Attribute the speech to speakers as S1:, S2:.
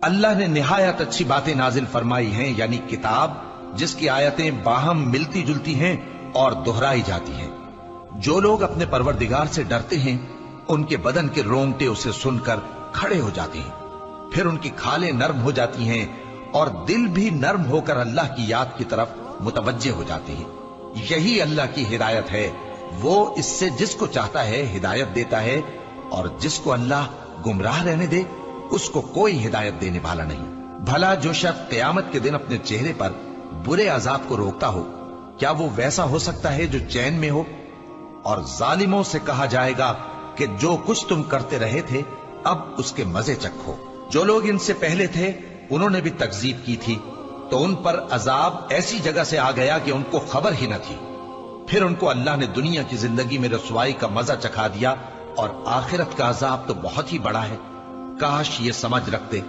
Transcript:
S1: اللہ نے نہایت اچھی باتیں نازل فرمائی ہیں، یعنی کتاب جس کی آیتیں باہم ملتی جلتی ہیں اور دہرائی جاتی ہیں۔ جو لوگ اپنے پروردگار سے ڈرتے ہیں ان کے بدن کے رونگٹے اسے سن کر کھڑے ہو جاتے ہیں، پھر ان کی کھالیں نرم ہو جاتی ہیں اور دل بھی نرم ہو کر اللہ کی یاد کی طرف متوجہ ہو جاتے ہیں۔ یہی اللہ کی ہدایت ہے، وہ اس سے جس کو چاہتا ہے ہدایت دیتا ہے، اور جس کو اللہ گمراہ رہنے دے اس کو کوئی ہدایت دینے والا نہیں۔ بھلا جو شخص قیامت کے دن اپنے چہرے پر برے عذاب کو روکتا ہو، کیا وہ ویسا ہو سکتا ہے جو چین میں ہو؟ اور ظالموں سے کہا جائے گا کہ جو کچھ تم کرتے رہے تھے اب اس کے مزے چکھو۔ جو لوگ ان سے پہلے تھے انہوں نے بھی تکذیب کی تھی، تو ان پر عذاب ایسی جگہ سے آ گیا کہ ان کو خبر ہی نہ تھی۔ پھر ان کو اللہ نے دنیا کی زندگی میں رسوائی کا مزہ چکھا دیا، اور آخرت کا عذاب تو بہت ہی بڑا ہے۔ کاش یہ سمجھ رکھتے